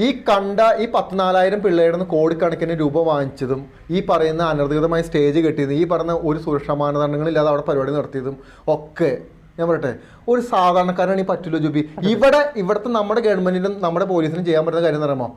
ഈ കണ്ട ഈ 14,000 പിള്ളേരുടെ കോടിക്കണക്കിന് രൂപ വാങ്ങിച്ചതും ഈ പറയുന്ന അനധികൃതമായ സ്റ്റേജ് കെട്ടിയതും ഈ പറഞ്ഞ ഒരു സുരക്ഷാ മാനദണ്ഡങ്ങളില്ലാതെ അവിടെ പരിപാടി നടത്തിയതും ഒക്കെ ഞാൻ പറയട്ടെ, ഒരു സാധാരണക്കാരനാണ് ഈ പറ്റില്ല ജൂബി. ഇവിടുത്തെ നമ്മുടെ ഗവൺമെന്റിനും നമ്മുടെ പോലീസിനും ചെയ്യാൻ പറ്റുന്ന കാര്യം എന്ന് പറയുമ്പോൾ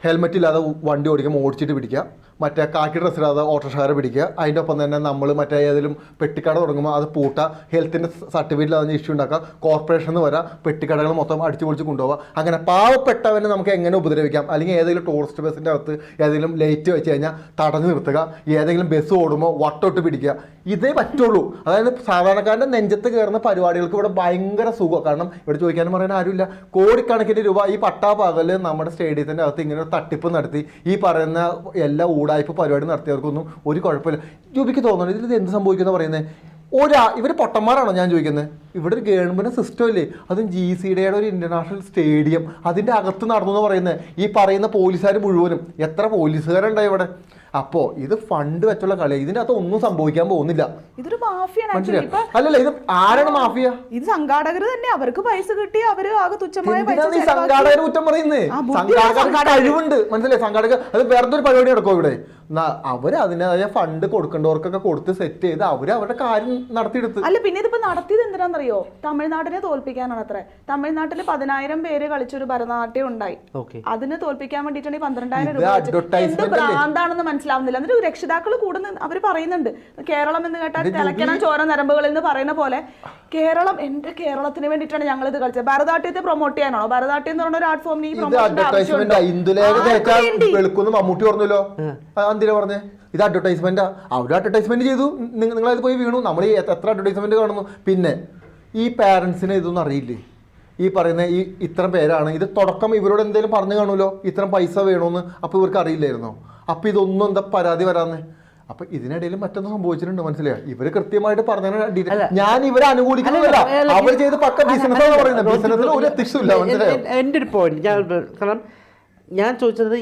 ഹെൽമെറ്റ് ഇല്ലാതെ വണ്ടി ഓടിച്ചിട്ട് പിടിക്കുക, മറ്റേ കാക്കി ഡ്രസ്സ് ഇല്ലാതെ ഓട്ടോറിക്ഷക്കാരെ പിടിക്കുക, അതിൻ്റെ ഒപ്പം തന്നെ നമ്മൾ മറ്റേ ഏതെങ്കിലും പെട്ടിക്കട തുടങ്ങുമ്പോൾ അത് പൂട്ടുക, ഹെൽത്തിൻ്റെ സർട്ടിഫിക്കറ്റിൽ അതിന് ഇഷ്യൂ ഉണ്ടാക്കുക, കോർപ്പറേഷനിൽ നിന്ന് വരാം, പെട്ടിക്കടകൾ മൊത്തം അടിച്ചു പൊളിച്ച് കൊണ്ടുപോകുക. അങ്ങനെ പാവപ്പെട്ടവനെ നമുക്ക് എങ്ങനെ ഉപദ്രവിക്കാം, അല്ലെങ്കിൽ ഏതെങ്കിലും ടൂറിസ്റ്റ് ബസ്സിൻ്റെ അകത്ത് ഏതെങ്കിലും ലൈറ്റ് വെച്ച് കഴിഞ്ഞാൽ തടഞ്ഞു നിർത്തുക, ഏതെങ്കിലും ബസ് ഓടുമ്പോൾ വട്ടോട്ട് പിടിക്കുക, ഇതേ പറ്റുള്ളൂ. അതായത് സാധാരണക്കാരൻ്റെ നെഞ്ചത്ത് കയറുന്ന പരിപാടികൾക്ക് ഇവിടെ ഭയങ്കര സുഖം. കാരണം ഇവിടെ ചോദിക്കാനും പറയാൻ ആരുമില്ല. കോടിക്കണക്കിന് രൂപ ഈ പട്ടാപ്പകല് നമ്മുടെ സ്റ്റേഡിയത്തിൻ്റെ അകത്ത് ഇങ്ങനെ തട്ടിപ്പ് നടത്തി ഈ പറയുന്ന എല്ലാ ഊടായ്പ പരിപാടി നടത്തിയവർക്കൊന്നും ഒരു കുഴപ്പമില്ല. ജൂബിക്ക് തോന്നുന്നു ഇതിൽ എന്ത് സംഭവിക്കുന്ന പറയുന്നത്? ഇവർ പൊട്ടന്മാരാണോ ഞാൻ ചോദിക്കുന്നത്? ഇവിടെ ഒരു ഗവൺമെൻറ് സിസ്റ്റം ഇല്ലേ, അതും GCDയുടെ ഒരു ഇൻ്റർനാഷണൽ സ്റ്റേഡിയം, അതിൻ്റെ അകത്ത് നടന്നു എന്ന് പറയുന്നത്. ഈ പറയുന്ന പോലീസുകാർ മുഴുവനും എത്ര പോലീസുകാരുണ്ടായി ഇവിടെ? അപ്പോൾ ഇത് ഫണ്ട് വെച്ചുള്ള കളി, ഇതിൻ്റെ അകത്ത് ഒന്നും സംഭവിക്കാൻ പോകുന്നില്ല. ഇതൊരു മാഫിയാണ്. അല്ലല്ല, ഇത് ആരാണ് മാഫിയ? ഇത് സംഘാടകർ തന്നെ. അവർക്ക് പൈസ കിട്ടി അവര് ആകെ തുച്ഛമായ സംഘാടകർ കുറ്റം പറയുന്നത്. സംഘാടകർക്ക് കഴിവുണ്ട്, മനസ്സിലായി? സംഘാടകർ അത് വേറെ ഒരു പരിപാടി നടക്കും ഇവിടെ. അവര് അതിൻ്റെതായ ഫണ്ട് കൊടുക്കേണ്ടവർക്കൊക്കെ കൊടുത്ത് സെറ്റ് ചെയ്ത് അവരുടെ കാര്യം നടത്തിയെടുത്ത്. അല്ല, പിന്നെ ഇതിപ്പോ നടത്തിയത് എന്തിനാണെന്നറിയോ? തമിഴ്നാട്ടിനെ തോൽപ്പിക്കാനാണ് അത്ര. തമിഴ്നാട്ടിൽ 10,000 പേര് കളിച്ചൊരു ഭരതനാട്യം ഉണ്ടായി. അതിന് തോൽപ്പിക്കാൻ വേണ്ടിയിട്ടാണ് 12,000 രൂപ. ഭ്രാന്താണെന്ന് മനസ്സിലാവുന്നില്ല. എന്നിട്ട് രക്ഷിതാക്കൾ കൂടുന്ന അവർ പറയുന്നുണ്ട്. കേരളം എന്ന് കേട്ടാൽ തിളക്കണം ചോര നരമ്പുകളിൽ എന്ന് പറയുന്ന പോലെ കേരളം, എന്റെ കേരളത്തിന് വേണ്ടിയിട്ടാണ് ഞങ്ങൾ ഇത് കളിച്ചത്. ഭരതനാട്യത്തെ പ്രൊമോട്ട് ചെയ്യാനാണോ? ഭരതനാട്യം എന്ന് പറഞ്ഞ ഒരു ആർട്ട് ഫോമിന് ഈ മമ്മൂട്ടി പറഞ്ഞല്ലോ, എന്തിനാ പറഞ്ഞേ? ഇത് അഡ്വർടൈസ്മെന്റാ. അവർ അഡ്വർടൈസ്മെന്റ് ചെയ്തു, നിങ്ങളത് പോയി വീണു. നമ്മൾ എത്ര അഡ്വർടൈസ്മെന്റ് കാണുന്നു. പിന്നെ ഈ പാരൻസിന് ഇതൊന്നും അറിയില്ലേ? ഈ പറയുന്ന ഈ ഇത്തരം പേരാണ് ഇത്. തുടക്കം ഇവരോട് എന്തെങ്കിലും പറഞ്ഞു കാണുമല്ലോ, ഇത്തരം പൈസ വേണമെന്ന്. അപ്പോൾ ഇവർക്ക് അറിയില്ലായിരുന്നോ? അപ്പോൾ ഇതൊന്നും എന്താ പരാതി വരാന്ന്? അപ്പൊ ഇതിനിടയിൽ മറ്റൊന്നും സംഭവിച്ചിട്ടുണ്ട്, മനസ്സിലായോ? ഇവര് കൃത്യമായിട്ട് പറഞ്ഞ ഞാൻ ഇവരെ അനുകൂലിക്കുന്നില്ല. അവർ ചെയ്ത് പക്ക ബിസിനസ് പറയുന്നത്. ബിസിനസ്സിൽ ഒരു എത്തിക്സുമില്ല, മനസ്സിലായോ? എൻ്റെ ഒരു പോയിന്റ് കാരണം ഞാൻ ചോദിച്ചത്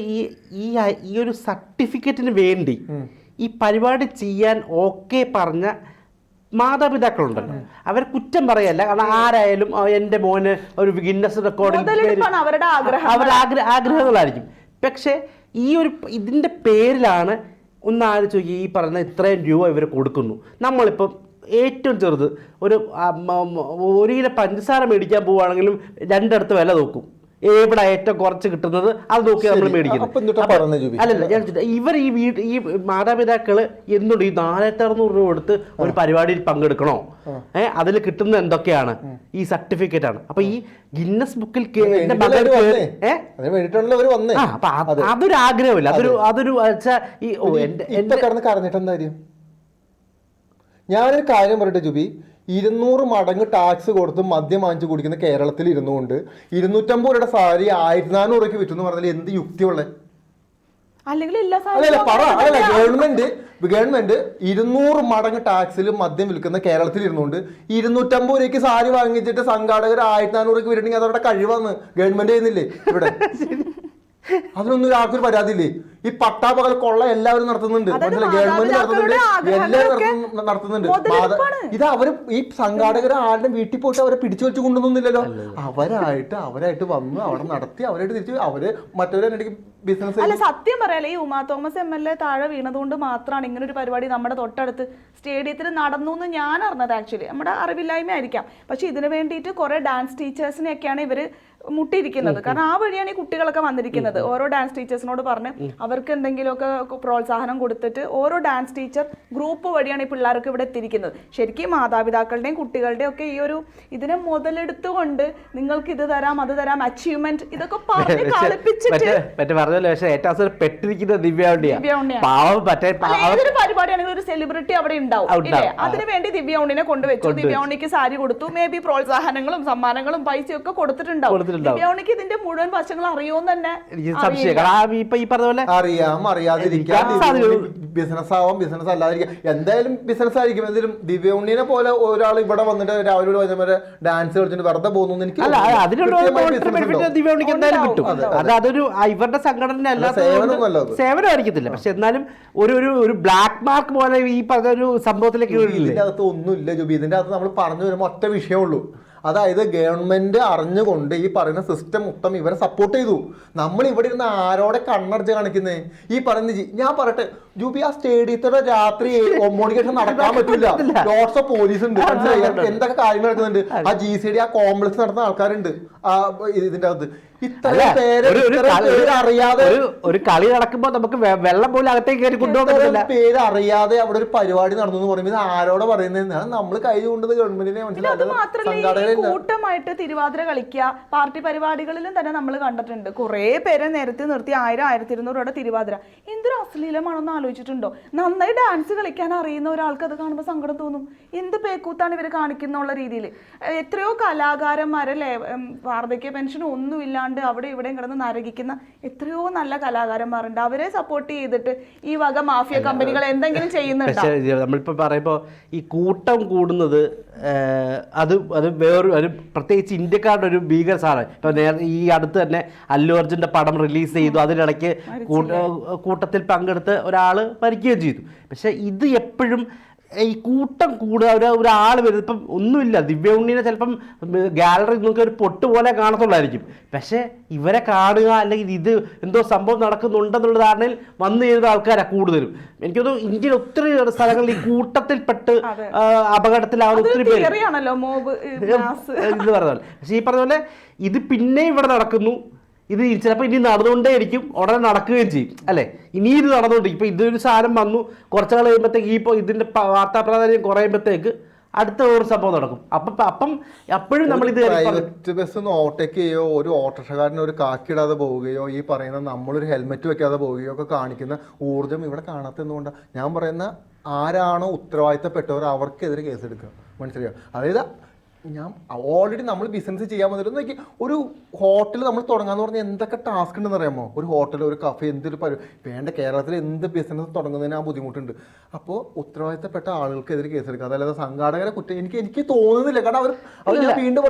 ഈ ഒരു സർട്ടിഫിക്കറ്റിന് വേണ്ടി ഈ പരിപാടി ചെയ്യാൻ ഓക്കെ പറഞ്ഞ മാതാപിതാക്കളുണ്ടല്ലോ, അവർ കുറ്റം പറയല്ല. കാരണം ആരായാലും എൻ്റെ മോന് ഒരു ഗിന്നസ് റെക്കോർഡിൽ അവരുടെ ആഗ്രഹങ്ങളായിരിക്കും. പക്ഷേ ഇതിൻ്റെ പേരിലാണ് ഒന്ന് ആലോചിച്ച് നോക്കി, ഈ പറഞ്ഞ ഇത്രയും രൂപ ഇവർ കൊടുക്കുന്നു. നമ്മളിപ്പം ഏറ്റവും ചെറുത് ഒരു കിലോ പഞ്ചസാര മേടിക്കാൻ പോവുകയാണെങ്കിലും രണ്ടിടത്ത് വില നോക്കും. എവിടെ ഏറ്റവും കുറച്ച് കിട്ടുന്നത് അത് നോക്കി നമ്മൾ മേടിക്കുന്നത്. അല്ലല്ല, ഞാൻ ഇവർ ഈ മാതാപിതാക്കള് എന്തുകൊണ്ട് ഈ 4,600 രൂപ കൊടുത്ത് ഒരു പരിപാടിയിൽ പങ്കെടുക്കണോ? അതിൽ കിട്ടുന്നത് എന്തൊക്കെയാണ്? ഈ സർട്ടിഫിക്കറ്റ് ആണ്. അപ്പൊ ഈ ഗിന്നസ് ബുക്കിൽ അതൊരു ആഗ്രഹമില്ല. അതൊരു ഞാനൊരു കാര്യം പറയട്ടെ ജുബി, 200 മടങ്ങ് ടാക്സ് കൊടുത്ത് മദ്യം വാങ്ങിച്ചു കുടിക്കുന്ന കേരളത്തിൽ ഇരുന്നുകൊണ്ട് 250 രൂപയുടെ സാരി 1,400 രൂപയ്ക്ക് വിറ്റെന്ന് പറഞ്ഞാൽ എന്ത് യുക്തിയുള്ളത്? ഗവൺമെന്റ് 200 മടങ്ങ് ടാക്സിൽ മദ്യം വിൽക്കുന്ന കേരളത്തിൽ ഇരുന്നുകൊണ്ട് 250 രൂപയ്ക്ക് സാരി വാങ്ങിച്ചിട്ട് സംഘാടകർ 1,400 രൂപയ്ക്ക് വിറ്റണമെങ്കിൽ അതവരുടെ കഴിവാന്ന് ഗവൺമെന്റ് ചെയ്യുന്നില്ലേ ഇവിടെ? അതിനൊന്നും ആർക്കൊരു പരാതിയില്ലേ? ഈ പട്ടാപകൽ കൊള്ള എല്ലാവരും നടത്തുന്നുണ്ട്, ഗവൺമെന്റ് നടത്തുന്നുണ്ട്, എല്ലാവരും നടത്തുന്നുണ്ട്. ഇത് അവര് ഈ സംഘാടകർ ആരുടെ വീട്ടിൽ പോയിട്ട് അവരെ പിടിച്ചു വെച്ച് കൊണ്ടുവന്നില്ലല്ലോ. അവരായിട്ട് വന്ന് അവിടെ നടത്തി അവരായിട്ട് തിരിച്ചു അവര് മറ്റൊരു ബിസിനസ്. അല്ല, സത്യം പറയാലേ, ഈ ഉമാ തോമസ് MLA താഴെ വീണതുകൊണ്ട് മാത്രമാണ് ഇങ്ങനെ ഒരു പരിപാടി നമ്മുടെ തൊട്ടടുത്ത് സ്റ്റേഡിയത്തിൽ നടന്നു എന്ന് ഞാൻ അറിഞ്ഞത്. ആക്ച്വലി നമ്മുടെ അറിവില്ലായ്മ ആയിരിക്കാം. പക്ഷെ ഇതിനു വേണ്ടിയിട്ട് കുറെ ഡാൻസ് ടീച്ചേഴ്സിനെയൊക്കെയാണ് ഇവര് മുട്ടിയിരിക്കുന്നത്. കാരണം ആ വഴിയാണ് ഈ കുട്ടികളൊക്കെ വന്നിരിക്കുന്നത്. ഓരോ ഡാൻസ് ടീച്ചേഴ്സിനോട് പറഞ്ഞ് അവർക്ക് എന്തെങ്കിലുമൊക്കെ പ്രോത്സാഹനം കൊടുത്തിട്ട് ഓരോ ഡാൻസ് ടീച്ചർ ഗ്രൂപ്പ് വഴിയാണ് ഈ പിള്ളേർക്ക് ഇവിടെ എത്തിയിരിക്കുന്നത്. ശരിക്കും മാതാപിതാക്കളുടെയും കുട്ടികളുടെയും ഒക്കെ ഈ ഒരു ഇതിനെ മുതലെടുത്തുകൊണ്ട് നിങ്ങൾക്ക് ഇത് തരാം അത് തരാം അച്ചീവ്മെന്റ് ഇതൊക്കെ പറഞ്ഞ് കളിപ്പിച്ചിട്ട് ഏതൊരു പരിപാടിയാണെങ്കിൽ ഒരു സെലിബ്രിറ്റി അവിടെ ഉണ്ടാവും. അതിനു വേണ്ടി ദിവ്യ ഉണ്ണിനെ കൊണ്ടുവച്ചു. ദിവ്യ ഉണ്ണിക്ക് സാരി കൊടുത്തു. മേ ബി പ്രോത്സാഹനങ്ങളും സമ്മാനങ്ങളും പൈസയും ഒക്കെ കൊടുത്തിട്ടുണ്ടാവും. ദിവ്യക്ക് ഇതിന്റെ മുഴുവൻ വശങ്ങൾ അറിയുമെന്ന് തന്നെ അറിയാം, അറിയാതിരിക്കാം. ബിസിനസ് ആവാം, ബിസിനസ് അല്ലാതിരിക്കാം. എന്തായാലും ബിസിനസ് ആയിരിക്കും. എന്തെങ്കിലും ദിവ്യഉണ്ണിനെ പോലെ ഒരാൾ ഇവിടെ വന്നിട്ട് രാവിലെ വരെ ഡാൻസ് കളിച്ചിട്ട് വെറുതെ പോകുന്നു എനിക്ക് ഇവരുടെ സംഘടന സേവനമായിരിക്കത്തില്ല. പക്ഷെ എന്നാലും ഒരു ബ്ലാക്ക് മാർക്ക് പോലെ ഈ പറഞ്ഞ ഒരു സംഭവത്തിലേക്ക് ഇതിന്റെ അകത്ത് ഒന്നുമില്ല ജോബി. ഇതിന്റെ അകത്ത് നമ്മൾ പറഞ്ഞു വരുമ്പോൾ ഒറ്റ വിഷയമുള്ളൂ. അതായത് ഗവൺമെന്റ് അറിഞ്ഞുകൊണ്ട് ഈ പറയുന്ന സിസ്റ്റം മൊത്തം ഇവരെ സപ്പോർട്ട് ചെയ്തു. നമ്മൾ ഇവിടെ ഇരുന്ന് ആരോടെ കണ്ണടച്ച് കാണിക്കുന്നേ? ഈ പറയുന്ന ഞാൻ പറയട്ടെ ജൂബി, ആ സ്റ്റേഡിയത്തോടെ രാത്രി 9 മണിക്ക് നടക്കാൻ പറ്റില്ല. ലോട്ട്സ് ഓഫ് പോലീസ് ഉണ്ട്, എന്തൊക്കെ കാര്യങ്ങൾ നടക്കുന്നുണ്ട്. ആ GCD ആ കോംപ്ലക്സ് നടത്തുന്ന ആൾക്കാരുണ്ട് ഇതിന്റെ അകത്ത്. അറിയാതെ ഒരു കളി നടക്കുമ്പോ നമുക്ക് വെള്ളം പോലും അകത്തേക്ക് കയറി കൊണ്ടുപോകുന്നില്ല. പേര് അറിയാതെ അവിടെ ഒരു പരിപാടി നടന്നു എന്ന് പറയുമ്പോൾ ആരോടെ പറയുന്നത്? നമ്മൾ കൈ കൊണ്ടത് ഗവൺമെന്റിനെ മനസ്സിലായി. കൂട്ടമായിട്ട് തിരുവാതിര കളിക്കുക പാർട്ടി പരിപാടികളിലും തന്നെ നമ്മൾ കണ്ടിട്ടുണ്ട്. കുറെ പേരെ നേരത്തെ നിർത്തി 1000-1200 രൂപയുടെ തിരുവാതിര. എന്തൊരു അശ്ലീലമാണെന്ന് ആലോചിച്ചിട്ടുണ്ടോ? നന്നായി ഡാൻസ് കളിക്കാൻ അറിയുന്ന ഒരാൾക്ക് അത് കാണുമ്പോൾ സങ്കടം തോന്നും. എന്ത് പേക്കൂത്താണ് ഇവർ കാണിക്കുന്നുള്ള രീതിയിൽ. എത്രയോ കലാകാരന്മാരല്ലേ വാർദ്ധക്യ പെൻഷൻ ഒന്നുമില്ലാണ്ട് അവിടെ ഇവിടെയും കിടന്ന് നരകിക്കുന്ന എത്രയോ നല്ല കലാകാരന്മാരുണ്ട്. അവരെ സപ്പോർട്ട് ചെയ്തിട്ട് ഈ വക മാഫിയ കമ്പനികൾ എന്തെങ്കിലും ചെയ്യുന്നുണ്ടോ? നമ്മളിപ്പോ പറയുമ്പോ ഈ കൂട്ടം കൂടുന്നത് അത് വേറൊരു പ്രത്യേകിച്ച് ഇന്ത്യക്കാരുടെ ഒരു ഭീകര സാധനം. ഇപ്പൊ ഈ അടുത്ത് തന്നെ അല്ലു അർജുന്റെ പടം റിലീസ് ചെയ്തു, അതിനിടയ്ക്ക് കൂട്ടത്തിൽ പങ്കെടുത്ത് ഒരാള് മരിക്കുകയും ചെയ്തു. പക്ഷെ ഇത് എപ്പോഴും ഈ കൂട്ടം കൂടുക, ഒരാൾ വരുന്നത് ഇപ്പം ഒന്നുമില്ല. ദിവ്യ ഉണ്ണീനെ ചിലപ്പം ഗാലറി നോക്കി ഒരു പൊട്ട് പോലെ കാണത്തുള്ളായിരിക്കും. പക്ഷെ ഇവരെ കാണുക അല്ലെങ്കിൽ ഇത് എന്തോ സംഭവം നടക്കുന്നുണ്ടെന്നുള്ള ധാരണയിൽ വന്നു ചെയ്യുന്ന ആൾക്കാരാണ് കൂടുതലും. എനിക്കൊന്നും ഇന്ത്യയിൽ ഒത്തിരി സ്ഥലങ്ങളിൽ ഈ കൂട്ടത്തിൽപ്പെട്ട് അപകടത്തിലാവുന്ന ഒത്തിരി പേര് എന്ന് പറഞ്ഞ പോലെ. പക്ഷെ ഈ പറഞ്ഞ പോലെ ഇത് പിന്നെ ഇവിടെ നടക്കുന്നു. ഇത് ചിലപ്പോൾ ഇനി നടന്നുകൊണ്ടേയിരിക്കും, ഉടനെ നടക്കുകയും ചെയ്യും അല്ലേ? ഇനി ഇത് നടന്നുകൊണ്ടിരിക്കും. ഇപ്പം ഇതൊരു സാധനം വന്നു, കുറച്ച് നാൾ കഴിയുമ്പോഴത്തേക്ക് ഇപ്പോൾ ഇതിൻ്റെ വാർത്താ പ്രാധാന്യം കുറയുമ്പോഴത്തേക്ക് അടുത്ത ഒരു സംഭവം നടക്കും. അപ്പം അപ്പോഴും നമ്മൾ ഇത് പ്രൈവറ്റ് ബസ് ഒന്ന് ഓവർടേക്ക് ചെയ്യുകയോ ഒരു ഓട്ടോറിക്ഷക്കാരന് ഒരു കാക്കിടാതെ പോവുകയോ ഈ പറയുന്ന നമ്മളൊരു ഹെൽമെറ്റ് വെക്കാതെ പോവുകയോ ഒക്കെ കാണിക്കുന്ന ഊർജ്ജം ഇവിടെ കാണാത്തതുകൊണ്ടാണ് ഞാൻ പറയുന്ന ആരാണോ ഉത്തരവാദിത്തപ്പെട്ടവർ അവർക്കെതിരെ കേസെടുക്കുക. മനസ്സിലായോ? അതായത് ഞാൻ ഓൾറെഡി നമ്മൾ ബിസിനസ് ചെയ്യാൻ വന്നിട്ട് നോക്കി ഒരു ഹോട്ടൽ നമ്മൾ തുടങ്ങാന്ന് പറഞ്ഞാൽ എന്തൊക്കെ ടാസ്ക് ഉണ്ടെന്ന് അറിയാമോ? ഒരു ഹോട്ടൽ, ഒരു കഫേ, എന്തൊരു വേണ്ട കേരളത്തിൽ എന്ത് ബിസിനസ് തുടങ്ങുന്നതിന് ആ ബുദ്ധിമുട്ടുണ്ട്. അപ്പോൾ ഉത്തരവാദിത്തപ്പെട്ട ആളുകൾക്കെതിരെ കേസെടുക്കുക. അതല്ലാതെ സംഘാടകരെ കുറ്റം എനിക്ക് തോന്നുന്നില്ല. കാരണം അവർ വീണ്ടും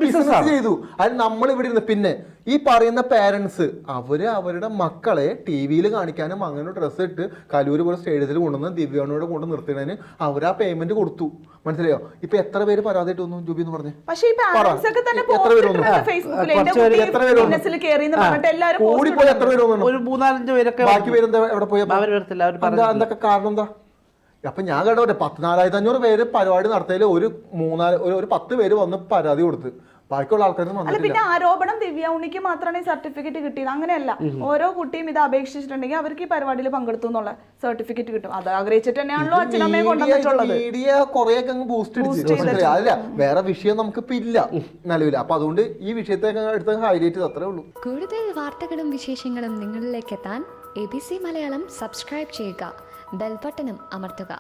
ബിസിനസ് ചെയ്തു. അത് നമ്മൾ ഇവിടെ ഇരുന്ന് പിന്നെ ഈ പറയുന്ന പേരൻസ് അവരുടെ മക്കളെ TV കാണിക്കാനും അങ്ങനെ ഡ്രസ്സ് ഇട്ട് കലൂര് പോലെ സ്റ്റേഡിയത്തിൽ കൊണ്ടുവന്ന് ദിവ്യാനോട് കൊണ്ട് നിർത്തുന്നതിന് അവരാ പേയ്മെന്റ് കൊടുത്തു. മനസ്സിലായോ? ഇപ്പൊ എത്ര പേര് പരാതിയിട്ട് വന്നു ജൂബി എന്ന് പറഞ്ഞേ? കൂടിപ്പോയി എത്ര പേര് വന്നു? ഒരു 3-4 പേരൊക്കെ. ബാക്കി പേരെന്താ എവിടെ പോയി? എന്തൊക്കെ കാരണം എന്താ? അപ്പൊ ഞാൻ കേട്ടോ 14,500 പേര് പരിപാടി നടത്തിയതിൽ ഒരു 10 പേര് വന്ന് പരാതി കൊടുത്ത്. ബാക്കിയുള്ള ആൾക്കാരൊന്നും വന്നിട്ടില്ല. പിന്നെ ആരോപണം ദിവ്യ ഉണ്ണിക്ക് മാത്രമാണ് ഈ സർട്ടിഫിക്കറ്റ് കിട്ടിയത്. അങ്ങനെയല്ല, ഓരോ കുട്ടിയും ഇത് അപേക്ഷിച്ചിട്ടുണ്ടെങ്കിൽ അവർക്ക് ഈ പരിപാടിയിൽ പങ്കെടുത്തു എന്നുള്ള സർട്ടിഫിക്കറ്റ് കിട്ടും. അത് ആഗ്രഹിച്ചിട്ട് തന്നെയാണല്ലോ അച്ഛനമ്മയെ കൊണ്ടുവന്നിട്ടുള്ളത്. മീഡിയ കുറെയൊക്കെ അങ്ങ് ബൂസ്റ്റ് അല്ല, വേറെ വിഷയം നമുക്കിപ്പോ ഇല്ല നിലവിൽ. അപ്പൊ അതുകൊണ്ട് ഈ വിഷയത്തെ എടുത്ത് ഹൈലൈറ്റ് ചെയ്ത് അത്രേ ഉള്ളൂ. കൂടുതൽ വാർത്തകളും വിശേഷങ്ങളും നിങ്ങളിലേക്ക് എത്താൻ ABC മലയാളം സബ്സ്ക്രൈബ് ചെയ്യുക, ബെൽ ബട്ടണും അമർത്തുക.